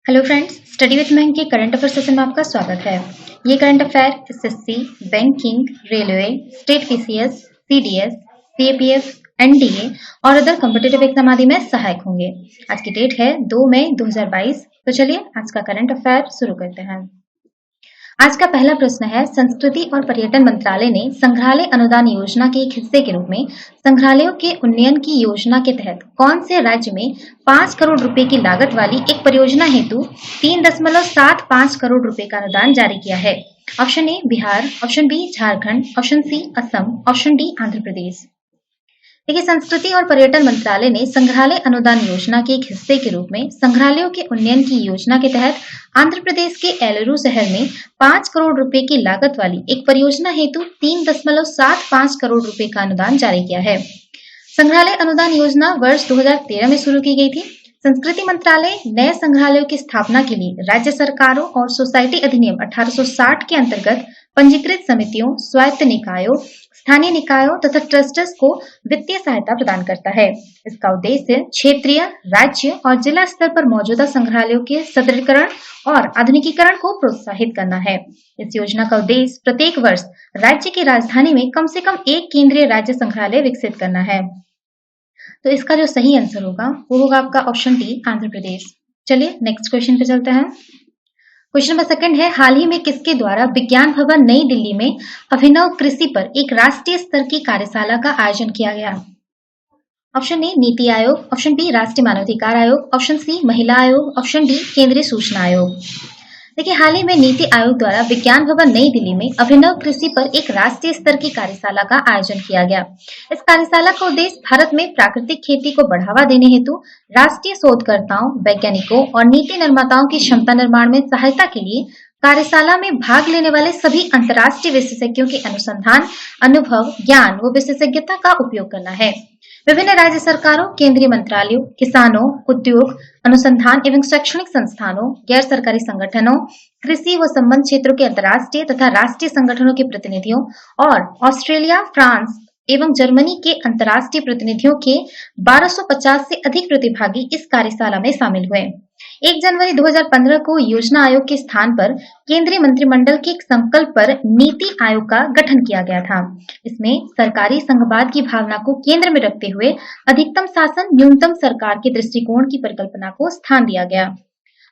Hello friends, study with महक के current affair session में आपका स्वागत है। ये current affair SSC, banking, railway, state PCS, CDS, CAPF, NDA और अदर कॉम्पिटिटिव एग्जाम आदि में सहायक होंगे। आज की डेट है 2 मई 2022। तो चलिए आज का करंट अफेयर शुरू करते हैं। आज का पहला प्रश्न है, संस्कृति और पर्यटन मंत्रालय ने संग्रहालय अनुदान योजना के एक हिस्से के रूप में संग्रहालयों के उन्नयन की योजना के तहत कौन से राज्य में 5 करोड़ रुपए की लागत वाली एक परियोजना हेतु 3.75 करोड़ रुपए का अनुदान जारी किया है? Option A Bihar, option B Jharkhand, option C Assam, option D Andhra Pradesh. देखिए, संस्कृति और पर्यटन मंत्रालय ने संग्रहालय अनुदान योजना के एक हिस्से के रूप में संग्रहालयों के उन्नयन की योजना के तहत आंध्र प्रदेश के एलुरु शहर में 5 करोड़ रुपए की लागत वाली एक परियोजना हेतु 3.75 करोड़ रुपए का अनुदान जारी किया है। संग्रहालय अनुदान योजना वर्ष 2013 में शुरू की गई थी। संस्कृति मंत्रालय नए संग्रहालयों की स्थापना के लिए राज्य सरकारों और सोसाइटी अधिनियम 1860 के अंतर्गत पंजीकृत समितियों, स्वायत्त निकायों, स्थानीय निकायों तथा ट्रस्ट्स को वित्तीय सहायता प्रदान करता है। इसका उद्देश्य क्षेत्रीय, राज्य और जिला स्तर पर मौजूदा संग्रहालयों के सुदृढ़ीकरण और आधुनिकीकरण को प्रोत्साहित करना है। इस योजना का उद्देश्य प्रत्येक वर्ष राज्य की राजधानी में कम से कम एक केंद्रीय राज्य संग्रहालय विकसित करना है। तो इसका जो सही आंसर होगा वो होगा आपका ऑप्शन डी, आंध्र प्रदेश। चलिए नेक्स्ट क्वेश्चन पे चलते हैं। क्वेश्चन नंबर सेकंड है, हाल ही में किसके द्वारा विज्ञान भवन नई दिल्ली में अभिनव कृषि पर एक राष्ट्रीय स्तर की कार्यशाला का आयोजन किया गया? Option A NITI Aayog, option B राष्ट्रीय मानवाधिकार आयोग, ऑप्शन सी महिला आयोग, ऑप्शन डी केंद्रीय सूचना आयोग। देखिए, हाल ही में नीति आयोग द्वारा विज्ञान भवन नई दिल्ली में अभिनव कृषि पर एक राष्ट्रीय स्तर की कार्यशाला का आयोजन किया गया। इस कार्यशाला का उद्देश्य भारत में प्राकृतिक खेती को बढ़ावा देने हेतु राष्ट्रीय शोधकर्ताओं, वैज्ञानिकों और नीति निर्माताओं की क्षमता निर्माण में सहायता के लिए कार्यशाला में भाग लेने वाले सभी अंतर्राष्ट्रीय विशेषज्ञों के अनुसंधान, अनुभव, ज्ञान व विशेषज्ञता का उपयोग करना है। विभिन्न राज्य सरकारों, केंद्रीय मंत्रालयों, किसानों, उद्योग, अनुसंधान एवं शैक्षणिक संस्थानों, गैर सरकारी संगठनों, कृषि व संबंध क्षेत्रों के अंतर्राष्ट्रीय तथा राष्ट्रीय संगठनों के प्रतिनिधियों और ऑस्ट्रेलिया, फ्रांस एवं जर्मनी के अंतर्राष्ट्रीय प्रतिनिधियों के 1250 से अधिक प्रतिभागी इस कार्यशाला में शामिल हुए। 1 जनवरी 2015 को योजना आयोग के स्थान पर केंद्रीय मंत्रिमंडल के एक संकल्प पर नीति आयोग का गठन किया गया था। इसमें सरकारी संघवाद की भावना को केंद्र में रखते हुए अधिकतम शासन, न्यूनतम सरकार के दृष्टिकोण की परिकल्पना को स्थान दिया गया।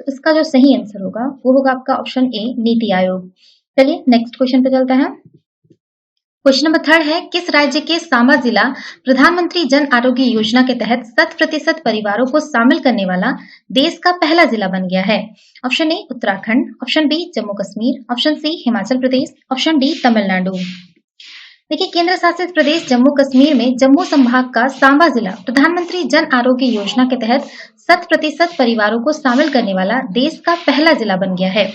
तो इसका जो सही आंसर होगा वो होगा आपका ऑप्शन ए, नीति आयोग। चलिए नेक्स्ट क्वेश्चन पे चलते हैं। क्वेश्चन नंबर थर्ड है, किस राज्य के सांबा जिला प्रधानमंत्री जन आरोग्य योजना के तहत 100% परिवारों को शामिल करने वाला देश का पहला जिला बन गया है? Option A Uttarakhand, option B Jammu Kashmir, option C Himachal Pradesh, option D Tamil Nadu. देखिए, केंद्र शासित प्रदेश जम्मू कश्मीर में जम्मू संभाग का सांबा जिला प्रधानमंत्री जन आरोग्य योजना के तहत 100% परिवारों को शामिल करने वाला देश का पहला जिला बन गया है।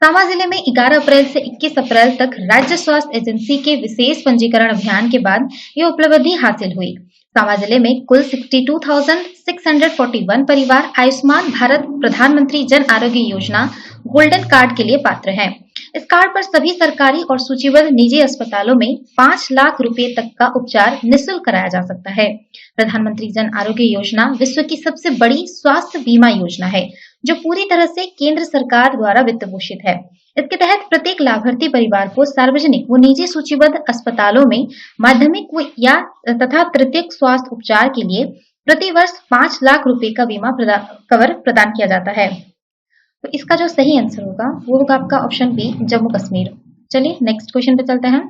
सांबा जिले में 11 अप्रैल से 21 अप्रैल तक राज्य स्वास्थ्य एजेंसी के विशेष पंजीकरण अभियान के बाद ये उपलब्धि हासिल हुई। सांबा जिले में कुल 62,641 परिवार आयुष्मान भारत प्रधानमंत्री जन आरोग्य योजना गोल्डन कार्ड के लिए पात्र हैं। इस कार्ड पर सभी सरकारी और सूचीबद्ध निजी अस्पतालों में 5 लाख रुपए तक का उपचार निःशुल्क कराया जा सकता है। प्रधानमंत्री जन आरोग्य योजना विश्व की सबसे बड़ी स्वास्थ्य बीमा योजना है जो पूरी तरह से केंद्र सरकार द्वारा वित्त पोषित है। इसके तहत प्रत्येक लाभार्थी परिवार को सार्वजनिक व निजी सूचीबद्ध अस्पतालों में माध्यमिक या तथा तृतीयक स्वास्थ्य उपचार के लिए प्रति वर्ष 5 लाख रुपए का बीमा कवर प्रदान किया जाता है। तो इसका जो सही आंसर होगा वो होगा आपका ऑप्शन बी, जम्मू कश्मीर। चलिए नेक्स्ट क्वेश्चन पे चलते हैं।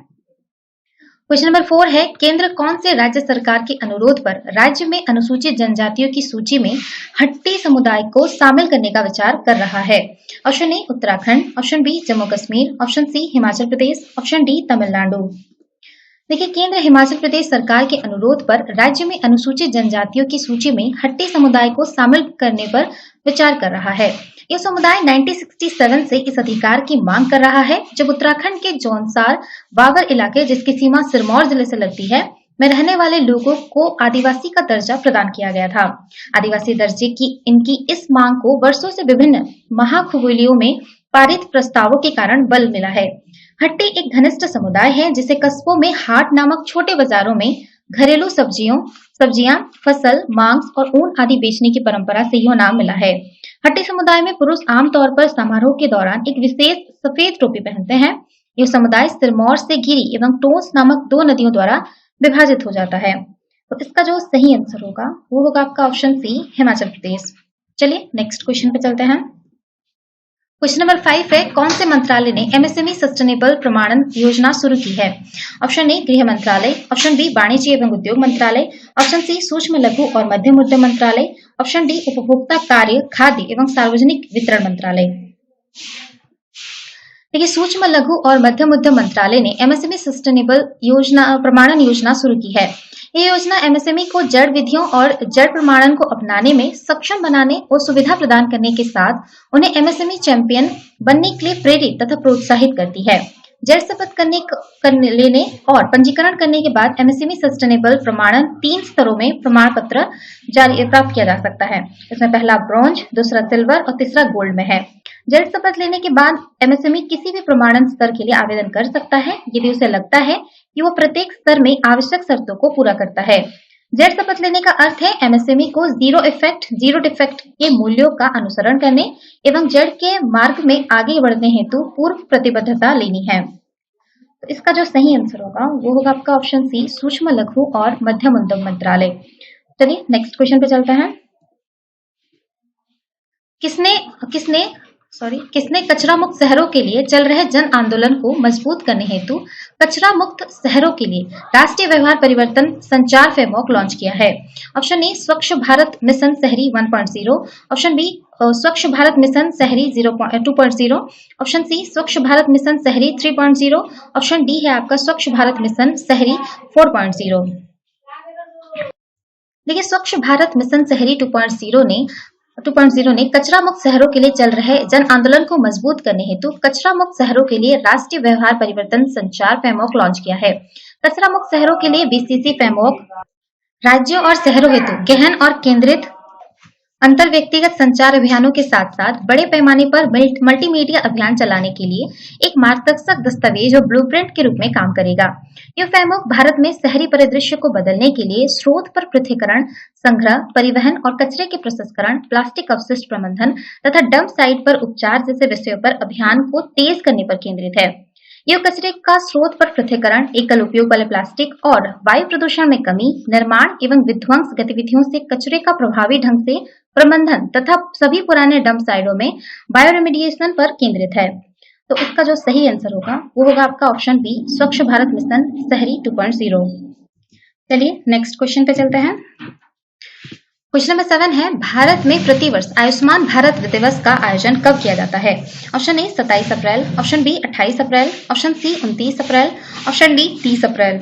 क्वेश्चन नंबर 4 है, केंद्र कौन से राज्य सरकार के अनुरोध पर राज्य में अनुसूचित जनजातियों की सूची में हट्टी समुदाय को शामिल करने का विचार कर रहा है? Option A Uttarakhand, option B Jammu Kashmir, option C Himachal Pradesh, option D Tamil Nadu. देखिए, केंद्र हिमाचल प्रदेश सरकार के अनुरोध पर राज्य में अनुसूचित जनजातियों की सूची में हट्टी समुदाय को शामिल करने पर विचार कर रहा है। यह समुदाय 1967 से इस अधिकार की मांग कर रहा है, जब उत्तराखंड के जौनसार बाबर इलाके, जिसकी सीमा सिरमौर जिले से लगती है, में रहने वाले लोगों को आदिवासी का दर्जा प्रदान किया गया था। आदिवासी दर्जे की इनकी इस मांग को वर्षों से विभिन्न महाखुबुलियों में पारित प्रस्तावों के कारण बल मिला है। हट्टी एक घनिष्ठ समुदाय है जिसे कस्बों में हाट नामक छोटे बाजारों में घरेलू सब्जियां, फसल, मांस और ऊन आदि बेचने की परंपरा से यह नाम मिला है। हट्टी समुदाय में पुरुष आमतौर पर समारोह के दौरान एक विशेष सफेद टोपी पहनते हैं। यह समुदाय सिरमौर से गिरी एवं टोंस नामक दो नदियों द्वारा विभाजित हो जाता है। तो इसका जो सही आंसर होगा वो होगा आपका ऑप्शन सी, हिमाचल प्रदेश। चलिए नेक्स्ट क्वेश्चन पे चलते हैं। क्वेश्चन नंबर 5 है, कौन से मंत्रालय ने एमएसएमई सस्टेनेबल प्रमाणन योजना शुरू की है? ऑप्शन ए गृह मंत्रालय, ऑप्शन बी वाणिज्य एवं उद्योग मंत्रालय, ऑप्शन सी सूक्ष्म लघु और मध्यम उद्यम मंत्रालय, ऑप्शन डी उपभोक्ता कार्य, खाद्य एवं सार्वजनिक वितरण मंत्रालय। देखिए, सूक्ष्म लघु और मध्यम उद्यम मंत्रालय ने एमएसएमई सस्टेनेबल योजना प्रमाणन योजना शुरू की है। ये योजना एमएसएमई को जड़ विधियों और जड़ प्रमाणन को अपनाने में सक्षम बनाने और सुविधा प्रदान करने के साथ उन्हें एमएसएमई चैंपियन बनने के लिए प्रेरित तथा प्रोत्साहित करती है। जड़ शपथ लेने और पंजीकरण करने के बाद एमएसएमई सस्टेनेबल प्रमाणन 3 स्तरों में प्रमाण पत्र प्राप्त किया जा सकता है। इसमें पहला ब्रॉन्ज, दूसरा सिल्वर और तीसरा गोल्ड में है। जड़ शपथ लेने के बाद एमएसएमई किसी भी प्रमाणन स्तर के लिए आवेदन कर सकता है यदि उसे लगता है कि वो प्रत्येक स्तर में आवश्यक शर्तों को पूरा करता है। जड़ शपथ लेने का अर्थ है एमएसएमई को जीरो इफेक्ट, जीरो डिफेक्ट के मूल्यों का अनुसरण करने एवं जड़ के मार्ग में आगे बढ़ने हेतु पूर्व प्रतिबद्धता लेनी है। तो इसका जो सही आंसर होगा वो होगा आपका ऑप्शन सी, सूक्ष्म लघु और मध्यम उद्यम मंत्रालय। चलिए नेक्स्ट क्वेश्चन पे चलते हैं। किसने कचरा मुक्त शहरों के लिए चल रहे जन आंदोलन को मजबूत करने हेतु कचरा मुक्त शहरों के लिए राष्ट्रीय व्यवहार परिवर्तन संचार फ्रेमवर्क लॉन्च किया है? ऑप्शन ए स्वच्छ भारत मिशन शहरी 1.0, ऑप्शन बी स्वच्छ भारत मिशन शहरी 2.0, ऑप्शन सी स्वच्छ भारत मिशन शहरी 3.0, ऑप्शन डी है आपका स्वच्छ भारत मिशन शहरी 4.0। देखिए, स्वच्छ भारत मिशन शहरी 2.0 ने कचरा मुक्त शहरों के लिए चल रहे जन आंदोलन को मजबूत करने हेतु कचरा मुक्त शहरों के लिए राष्ट्रीय व्यवहार परिवर्तन संचार फ्रेमवर्क लॉन्च किया है। कचरा मुक्त शहरों के लिए बीसीसी फ्रेमवर्क राज्यों और शहरों हेतु गहन और केंद्रित अंतर व्यक्तिगत संचार अभियानों के साथ साथ बड़े पैमाने पर मल्टीमीडिया अभियान चलाने के लिए एक मार्गदर्शक दस्तावेज और ब्लूप्रिंट के रूप में काम करेगा। यह फ्रेमवर्क भारत में शहरी परिदृश्य को बदलने के लिए स्रोत पर पृथक्करण, संग्रह, परिवहन और कचरे के प्रसंस्करण, प्लास्टिक अवशिष्ट प्रबंधन तथा डंप साइट पर उपचार जैसे विषयों पर अभियान को तेज करने पर केंद्रित है। यह कचरे का स्रोत पर पृथक्करण, एकल उपयोग वाले प्लास्टिक और वायु प्रदूषण में कमी, निर्माण एवं विध्वंस गतिविधियों से कचरे का प्रभावी ढंग से प्रबंधन तथा सभी पुराने डंप साइटों में बायोरेमिडिएशन पर केंद्रित है। तो इसका जो सही आंसर होगा वो होगा आपका ऑप्शन बी, स्वच्छ भारत मिशन शहरी 2.0। चलिए नेक्स्ट क्वेश्चन पे चलते हैं। क्वेश्चन नंबर 7 है, भारत में प्रतिवर्ष आयुष्मान भारत दिवस का आयोजन कब किया जाता है? ऑप्शन ए 27 अप्रैल, ऑप्शन बी 28 अप्रैल, ऑप्शन सी 29 अप्रैल, ऑप्शन डी 30 अप्रैल।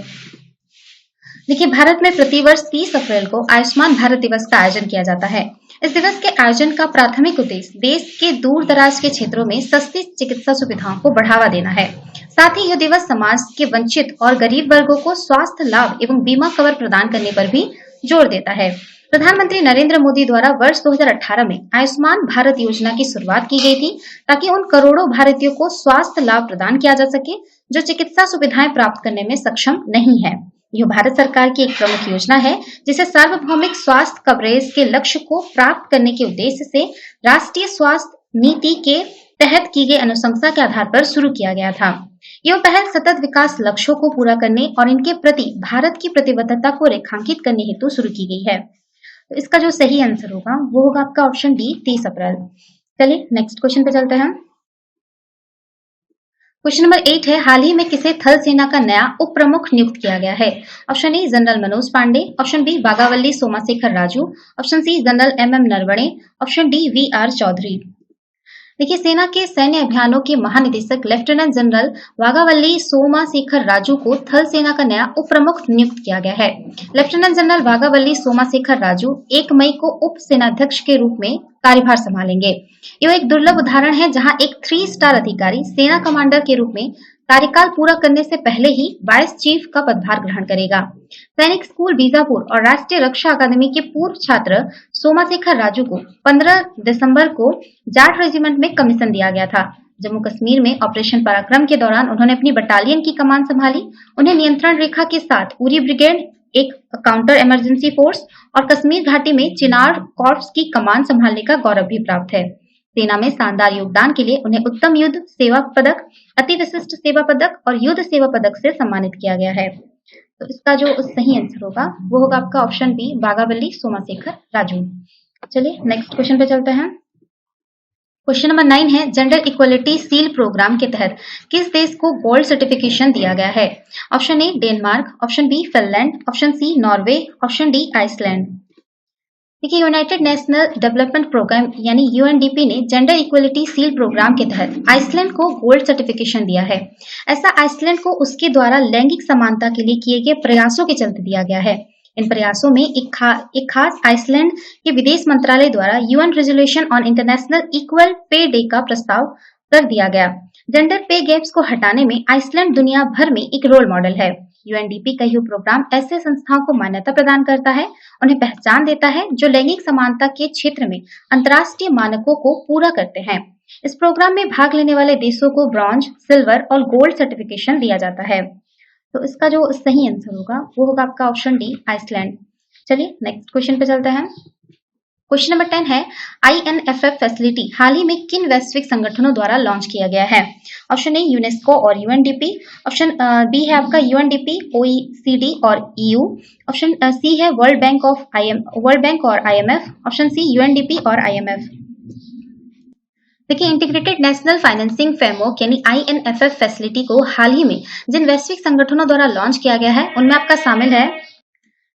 देखिए, भारत में प्रतिवर्ष 30 अप्रैल को आयुष्मान भारत दिवस का आयोजन किया जाता है। इस दिवस के आयोजन का प्राथमिक उद्देश्य देश के दूर दराज के क्षेत्रों में सस्ती चिकित्सा सुविधाओं को बढ़ावा देना है। साथ ही यह दिवस समाज के वंचित और गरीब वर्गों को स्वास्थ्य लाभ एवं बीमा कवर प्रदान करने पर भी जोर देता है। प्रधानमंत्री नरेंद्र मोदी द्वारा वर्ष 2018 में आयुष्मान भारत योजना की शुरुआत की गई थी ताकि उन करोड़ों भारतीयों को स्वास्थ्य लाभ प्रदान किया जा सके जो चिकित्सा सुविधाएं प्राप्त करने में सक्षम नहीं है। यह भारत सरकार की एक प्रमुख योजना है जिसे सार्वभौमिक स्वास्थ्य कवरेज के लक्ष्य को प्राप्त करने के उद्देश्य से राष्ट्रीय स्वास्थ्य नीति के तहत की गई अनुशंसा के आधार पर शुरू किया गया था। यह पहल सतत विकास लक्ष्यों को पूरा करने और इनके प्रति भारत की प्रतिबद्धता को रेखांकित करने हेतु शुरू की गई है। तो इसका जो सही आंसर होगा वो होगा आपका ऑप्शन डी, 30 अप्रैल। चलिए नेक्स्ट क्वेश्चन पे चलते हैं। क्वेश्चन नंबर 8 है, हाल ही में किसे थल सेना का नया उप प्रमुख नियुक्त किया गया है? Option A general Manoj Pande, option B Bagavalli Somashekhar Raju, option C general M Naravane, option D VR Chaudhary. देखिए, सेना के सैन्य अभियानों के महानिदेशक लेफ्टिनेंट जनरल वागावल्ली सोमाशेखर राजू को थल सेना का नया उप प्रमुख नियुक्त किया गया है। लेफ्टिनेंट जनरल वागावल्ली सोमाशेखर राजू 1 मई को उप सेनाध्यक्ष के रूप में कार्यभार संभालेंगे। यह एक दुर्लभ उदाहरण है जहां एक 3 स्टार अधिकारी सेना कमांडर के रूप में कार्यकाल पूरा करने से पहले ही वाइस चीफ का पदभार ग्रहण करेगा। सैनिक स्कूल बीजापुर और राष्ट्रीय रक्षा अकादमी के पूर्व छात्र सोमाशेखर राजू को 15 दिसंबर को जाट रेजिमेंट में कमीशन दिया गया था। जम्मू कश्मीर में ऑपरेशन पराक्रम के दौरान उन्होंने अपनी बटालियन की कमान संभाली। उन्हें नियंत्रण रेखा के साथ उरी ब्रिगेड एक काउंटर इमरजेंसी फोर्स और कश्मीर घाटी में चिनार कॉर्प्स की कमान संभालने का गौरव भी प्राप्त है। सेना में शानदार योगदान के लिए उन्हें उत्तम युद्ध सेवा पदक, अति विशिष्ट सेवा पदक और युद्ध सेवा पदक से सम्मानित किया गया है। तो इसका जो सही आंसर होगा वो होगा आपका ऑप्शन बी, बागावली सोमाशेखर राजू। चलिए नेक्स्ट क्वेश्चन पे चलते हैं। क्वेश्चन नंबर 9 है, जेंडर इक्वलिटी सील प्रोग्राम के तहत किस देश को गोल्ड सर्टिफिकेशन दिया गया है? Option A Denmark, option B Finland, option C Norway, option D Iceland. देखिए, यूनाइटेड नेशनल डेवलपमेंट प्रोग्राम यानी यूएनडीपी ने जेंडर इक्वलिटी सील प्रोग्राम के तहत आइसलैंड को गोल्ड सर्टिफिकेशन दिया है। ऐसा आइसलैंड को उसके द्वारा लैंगिक समानता के लिए किए गए प्रयासों के चलते दिया गया है। इन प्रयासों में एक खास आइसलैंड के विदेश मंत्रालय द्वारा UN resolution on international equal pay day का प्रस्ताव रख दिया गया। जेंडर पे गैप्स को हटाने में आइसलैंड दुनिया भर में एक रोल मॉडल है। यूएनडीपी का यह प्रोग्राम ऐसे संस्थाओं को मान्यता प्रदान करता है, उन्हें पहचान देता है जो लैंगिक समानता के क्षेत्र में अंतर्राष्ट्रीय मानकों को पूरा करते हैं। इस प्रोग्राम में भाग लेने वाले देशों को ब्रॉन्ज, सिल्वर और गोल्ड सर्टिफिकेशन दिया जाता है। तो इसका जो सही आंसर होगा वो होगा आपका ऑप्शन डी, आइसलैंड। चलिए नेक्स्ट क्वेश्चन पे चलते हैं। क्वेश्चन नंबर 10 है, INFF फैसिलिटी हाल ही में किन वैश्विक संगठनों द्वारा लॉन्च किया गया है? ऑप्शन ए यूनेस्को और यूएनडीपी, ऑप्शन बी है आपका यूएनडीपी, OECD और EU, ऑप्शन सी है वर्ल्ड बैंक और IMF, ऑप्शन सी यूएनडीपी और IMF। देखिए, इंटीग्रेटेड नेशनल फाइनेंसिंग फ्रेमवर्क यानी INFF फैसिलिटी को हाल ही में जिन वैश्विक संगठनों द्वारा लॉन्च किया गया है उनमें आपका शामिल है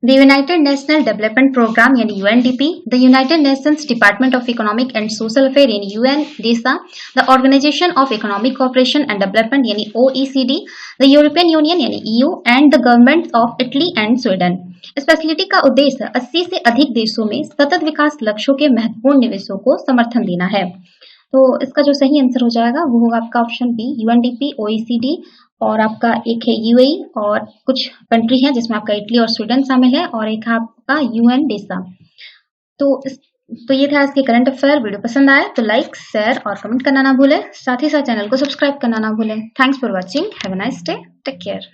the United National Development Programme यानी UNDP, the United Nations Department of Economic and Social Affair यानी UNDESA, the Organisation of Economic Cooperation and Development यानी OECD, द यूरोपियन यूनियन यानी EU and the government of Italy and Sweden. इस facility का उद्देश्य 80 से अधिक देशों में सतत विकास लक्ष्यों के महत्वपूर्ण निवेशों को समर्थन देना है। तो इसका जो सही आंसर हो जाएगा वो होगा आपका ऑप्शन बी, UNDP, OECD और आपका एक है UAE और कुछ कंट्री है जिसमें आपका इटली और स्वीडन शामिल है और एक है आपका UNDESA। तो ये था आज के करंट अफेयर। वीडियो पसंद आए तो लाइक, शेयर और कमेंट करना ना भूलें। साथ ही साथ चैनल को सब्सक्राइब करना ना भूलें। Thanks for watching. Have a nice day. Take care.